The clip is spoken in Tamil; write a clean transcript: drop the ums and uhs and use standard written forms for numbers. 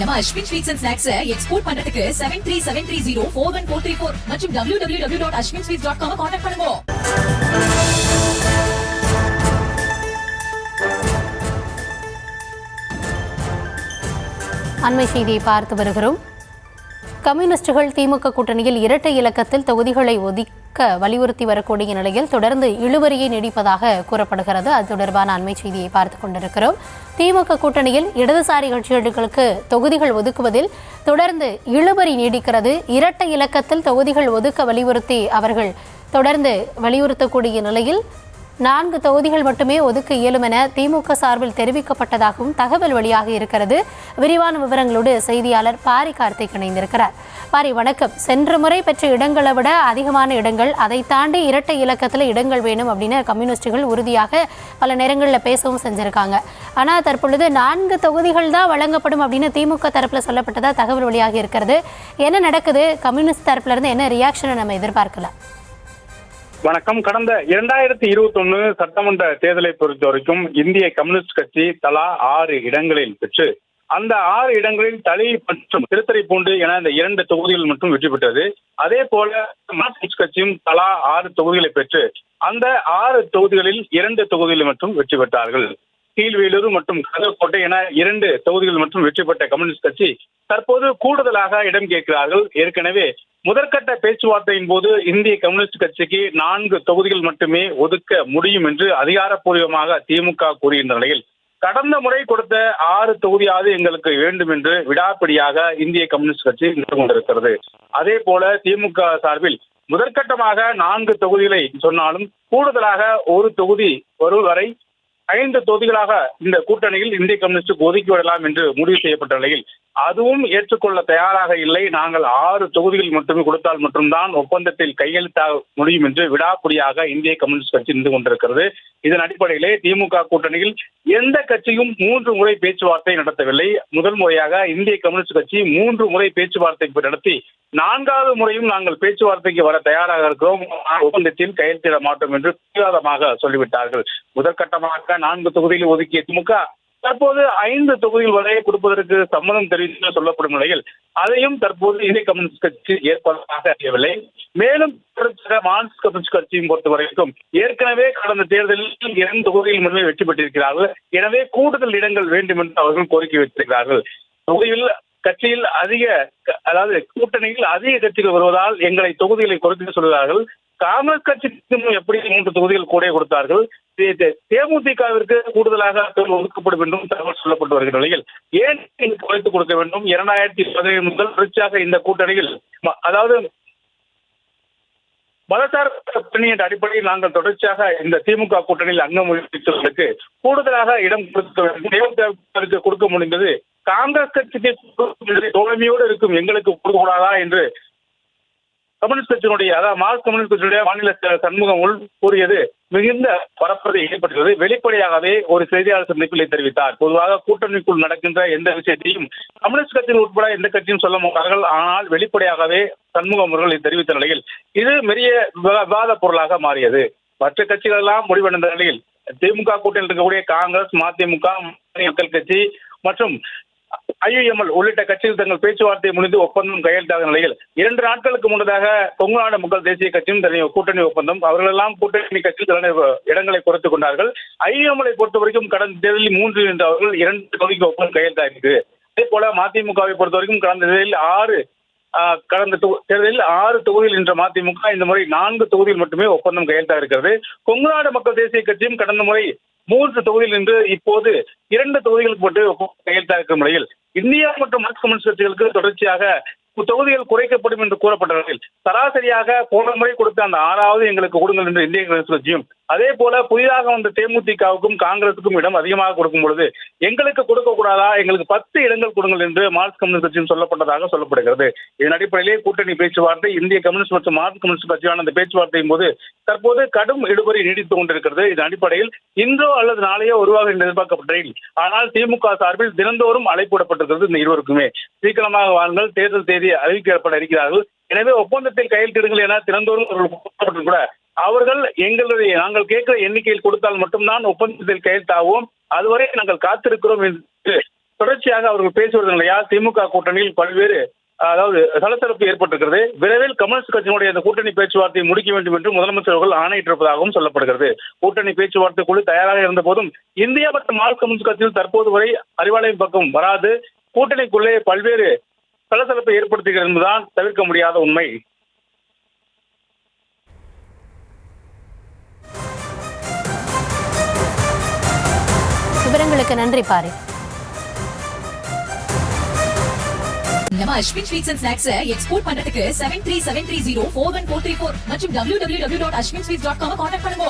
நம்ம Ashwin sweets and snacks export பண்றதுக்கு 7373041434 மற்றும் www.ashwinsweets.com கான்டாக்ட் பண்ணுங்க. அண்மை செய்தியை பார்த்து வருகிறோம். கம்யூனிஸ்டுகள் திமுக கூட்டணியில் இரட்டை இலக்கத்தில் தொகுதிகளை ஒதுக்க வலியுறுத்தி வரக்கூடிய நிலையில் தொடர்ந்து இழுபறியை நீடிப்பதாக கூறப்படுகிறது. அது தொடர்பான அண்மை செய்தியை பார்த்து கொண்டிருக்கிறோம். திமுக கூட்டணியில் இடதுசாரி கட்சிகளுக்கு தொகுதிகள் ஒதுக்குவதில் தொடர்ந்து இழுபறி நீடிக்கிறது. இரட்டை இலக்கத்தில் தொகுதிகள் ஒதுக்க வலியுறுத்தி அவர்கள் தொடர்ந்து வலியுறுத்தக்கூடிய நிலையில் 4 தொகுதிகள் மட்டுமே ஒதுக்க இயலும் என திமுக சார்பில் தெரிவிக்கப்பட்டதாகவும் தகவல் வெளியாக இருக்கிறது. விரிவான விவரங்களோடு செய்தியாளர் பாரி கார்த்திக் இணைந்திருக்கிறார். பாரி, வணக்கம். சென்ற முறை பெற்ற இடங்களை விட அதிகமான இடங்கள், அதை தாண்டி இரட்டை இலக்கத்தில் இடங்கள் வேணும் அப்படின்னு கம்யூனிஸ்டுகள் உறுதியாக பல நேரங்களில் பேசவும் செஞ்சிருக்காங்க. ஆனால் தற்பொழுது 4 தொகுதிகள் தான் வழங்கப்படும் அப்படின்னு திமுக தரப்பில் சொல்லப்பட்டதா தகவல் வெளியாக இருக்கிறது. என்ன நடக்குது? கம்யூனிஸ்ட் தரப்புல இருந்து என்ன ரியாக்ஷனை நம்ம எதிர்பார்க்கலாம்? வணக்கம். கடந்த 2021 சட்டமன்ற தேர்தலை பொறுத்த வரைக்கும் இந்திய கம்யூனிஸ்ட் கட்சி தலா 6 இடங்களில் பெற்று அந்த 6 இடங்களில் தளி மற்றும் திருத்துறைப்பூண்டு என இந்த 2 தொகுதிகள் மட்டும் வெற்றி பெற்றது. அதே போல மார்க்சிஸ்ட் கட்சியும் தலா 6 தொகுதிகளை பெற்று அந்த 6 தொகுதிகளில் 2 தொகுதிகளில் மட்டும் வெற்றி பெற்றார்கள். கீழ்வேலூர் மற்றும் கதர்கோட்டை என 2 தொகுதிகள் மட்டும் வெற்றி பெற்ற கம்யூனிஸ்ட் கட்சி தற்போது கூடுதலாக இடம் கேட்கிறார்கள். ஏற்கனவே முதற்கட்ட பேச்சுவார்த்தையின் போது இந்திய கம்யூனிஸ்ட் கட்சிக்கு 4 தொகுதிகள் மட்டுமே ஒதுக்க முடியும் என்று அதிகாரப்பூர்வமாக திமுக கூறுகின்ற நிலையில் கடந்த முறை கொடுத்த 6 தொகுதியாவது எங்களுக்கு வேண்டும் என்று விடாப்பிடியாக இந்திய கம்யூனிஸ்ட் கட்சி நின்று கொண்டிருக்கிறது. அதே போல திமுக சார்பில் முதற்கட்டமாக 4 தொகுதிகளை சொன்னாலும் கூடுதலாக ஒரு தொகுதி வரும் வரை 5 தொகுதிகளாக இந்த கூட்டணியில் இந்திய கம்யூனிஸ்டுக்கு ஒதுக்கிவிடலாம் என்று முடிவு செய்யப்பட்ட நிலையில் அதுவும் ஏற்றுக்கொள்ள தயாராக இல்லை. நாங்கள் 6 தொகுதிகள் மட்டுமே கொடுத்தால் மட்டும்தான் ஒப்பந்தத்தில் கையெழுத்தாக முடியும் என்று விடாப்பிடியாக இந்திய கம்யூனிஸ்ட் கட்சி நின்று கொண்டிருக்கிறது. இதன் அடிப்படையிலே திமுக கூட்டணியில் எந்த கட்சியும் 3 முறை பேச்சுவார்த்தை நடத்தவில்லை. முதல் முறையாக இந்திய கம்யூனிஸ்ட் கட்சி 3 முறை பேச்சுவார்த்தை நடத்தி 4வது முறையும் நாங்கள் பேச்சுவார்த்தைக்கு வர தயாராக இருக்கிறோம், ஒப்பந்தத்தில் கையெழுத்திட மாட்டோம் என்று பிடிவாதமாக சொல்லிவிட்டார்கள். முதற்கட்டமாக 4 தொகுதியில் ஒதுக்கிய திமுக தற்போது 5 தொகுதிகள் வரை கொடுப்பதற்கு சம்மதம் தெரிவித்து சொல்லப்படும் நிலையில் அதையும் தற்போது இந்திய கம்யூனிஸ்ட் கட்சி ஏற்பதாக அறியவில்லை. மேலும் மார்க்சிஸ்ட் கம்யூனிஸ்ட் கட்சியும் பொறுத்த வரைக்கும் ஏற்கனவே கடந்த தேர்தலில் 2 தொகுதிகள் மட்டுமே வெற்றி பெற்றிருக்கிறார்கள். எனவே கூடுதல் இடங்கள் வேண்டும் என்று அவர்கள் கோரிக்கை வைத்திருக்கிறார்கள். தொகுதியில் கட்சியில் அதாவது கூட்டணியில் அதிக கட்சிகள் வருவதால் எங்களை தொகுதிகளை குறைத்து சொல்கிறார்கள். காங்கிரஸ் கட்சிக்கு எப்படி 3 தொகுதிகள் கூட கொடுத்தார்கள். தேமுதிகவிற்கு கூடுதலாக ஒதுக்கப்படும் என்றும் தகவல் சொல்லப்பட்டு வருகிற நிலையில் ஏன் குறைத்து கொடுக்க வேண்டும்? 2017 முதல் தொடர்ச்சியாக இந்த கூட்டணியில் அதாவது மதசார் கூட்டணி என்ற அடிப்படையில் நாங்கள் தொடர்ச்சியாக இந்த திமுக கூட்டணியில் அங்கம் வகித்தவர்களுக்கு கூடுதலாக இடம் கொடுக்க வேண்டும். தேமுதிகவிற்கு கொடுக்க முடிந்தது, காங்கிரஸ் கட்சிக்கு தோழமையோடு இருக்கும் எங்களுக்கு கொடுக்கக்கூடாதா என்று கம்யூனிஸ்ட் கட்சியினுடைய அதாவது மார்க்சிஸ்ட் கம்யூனிஸ்ட் கட்சியுடைய மாநில சண்முகம் கூறியது மிகுந்த பரப்புரை ஏற்பட்டது. வெளிப்படையாகவே ஒரு செய்தியாளர் சந்திப்பில் தெரிவித்தார். பொதுவாக கூட்டணிக்குள் நடக்கின்ற எந்த விஷயத்தையும் கம்யூனிஸ்ட் கட்சியில் உட்பட எந்த கட்சியும் சொல்ல மாட்டார்கள். ஆனால் வெளிப்படையாகவே சண்முகம் அவர்கள் தெரிவித்த நிலையில் இது பெரிய விவாத பொருளாக மாறியது. மற்ற கட்சிகள் எல்லாம் முடிவடைந்த நிலையில் திமுக கூட்டணியில் இருக்கக்கூடிய காங்கிரஸ், மதிமுக, மக்கள் கட்சி மற்றும் IUML உள்ளிட்ட கட்சிகள் தங்கள் பேச்சுவார்த்தை முடிந்து ஒப்பந்தம் கையெழுத்தாக நிலையில் 2 நாட்களுக்கு முன்னதாக கொங்கு நாடு மக்கள் தேசிய கட்சியும் கூட்டணி ஒப்பந்தம் அவர்கள் எல்லாம் கூட்டணி கட்சியில் இடங்களை குறைத்துக் கொண்டார்கள். IUML பொறுத்த வரைக்கும் கடந்த தேர்தலில் 3 என்றவர்கள் 2 தொகுதிக்கு ஒப்பந்தம் கையெழுத்தாயிருக்கு. அதே போல மதிமுகவை பொறுத்த வரைக்கும் கடந்த தேர்தலில் 6 தொகுதியில் என்ற மதிமுக இந்த முறை 4 தொகுதியில் மட்டுமே ஒப்பந்தம் கையெழுத்தாக இருக்கிறது. கொங்கு நாடு மக்கள் தேசிய கட்சியும் கடந்த முறை 3 தொகுதியில் என்று இப்போது 2 தொகுதிகளுக்கு மட்டும் கையெழுத்தாக இருக்கும் நிலையில் இந்தியா மற்றும் மார்க்சிஸ்ட் கம்யூனிஸ்ட் கட்சிகளுக்கு தொடர்ச்சியாக தொகுதிகள் குறைக்கப்படும் என்று கூறப்பட்ட நிலையில் சராசரியாக போன முறை கொடுத்த அந்த 6வது எங்களுக்கு கொடுங்கள் என்று இந்திய கம்யூனிஸ்ட் கட்சியும் அதே போல புதிதாக வந்த தேமுதிகவுக்கும் காங்கிரசுக்கும் இடம் அதிகமாக கொடுக்கும் பொழுது எங்களுக்கு கொடுக்க கூடாதா, எங்களுக்கு 10 இடங்கள் கொடுங்கள் என்று மார்க்சிஸ்ட் கம்யூனிஸ்ட் கட்சியும் சொல்லப்பட்டதாக சொல்லப்படுகிறது. இதன் அடிப்படையிலே கூட்டணி பேச்சுவார்த்தை இந்திய கம்யூனிஸ்ட் மற்றும் மார்க்சிஸ்ட் கம்யூனிஸ்ட் கட்சியான அந்த பேச்சுவார்த்தையின் போது தற்போது கடும் இழுபறி நீடித்துக் கொண்டிருக்கிறது. இதன் அடிப்படையில் இன்றோ அல்லது நாளையோ உருவாக என்று எதிர்பார்க்கப்பட்டேன். ஆனால் திமுக சார்பில் தினந்தோறும் அழைப்பிடப்பட்டிருக்கிறது இந்த இருவருக்குமே. சீக்கிரமாக வாருங்கள், தேர்தல் தேதி அறிவிக்கப்பட இருக்கிறார்கள், எனவே ஒப்பந்தத்தில் கையெழுத்திடுங்கள் என தினந்தோறும் கூட அவர்கள் நாங்கள் கேட்கிற எண்ணிக்கையில் கொடுத்தால் மட்டும்தான் ஒப்பந்தத்தில் கையெழுத்தாகும், அதுவரை நாங்கள் காத்திருக்கிறோம் என்று தொடர்ச்சியாக அவர்கள் பேசி வருவதனால திமுக கூட்டணியில் பல்வேறு அதாவது சலசலப்பு ஏற்பட்டிருக்கிறது. விரைவில் கம்யூனிஸ்ட் கட்சியினுடைய இந்த கூட்டணி பேச்சுவார்த்தையை முடிக்க வேண்டும் என்று முதலமைச்சர் அவர்கள் ஆணையிட்டிருப்பதாகவும் சொல்லப்படுகிறது. கூட்டணி பேச்சுவார்த்தை குழு தயாராக இருந்த போதும் இந்தியா மற்றும் மார்க்சிஸ்ட் கம்யூனிஸ்ட் கட்சியில் தற்போது வரை அறிவாலயம் பக்கம் வராது கூட்டணிக்குள்ளே பல்வேறு சலசலப்பை ஏற்படுத்துகிறது என்பதுதான் தவிர்க்க முடியாத உண்மை. விவரங்களுக்கு நன்றி பாரி. நம்ம Ashwin sweets and snacks export பண்றதுக்கு 7373041434 மற்றும் www.ashwinsweets.com கான்டாக்ட் பண்ணுங்க.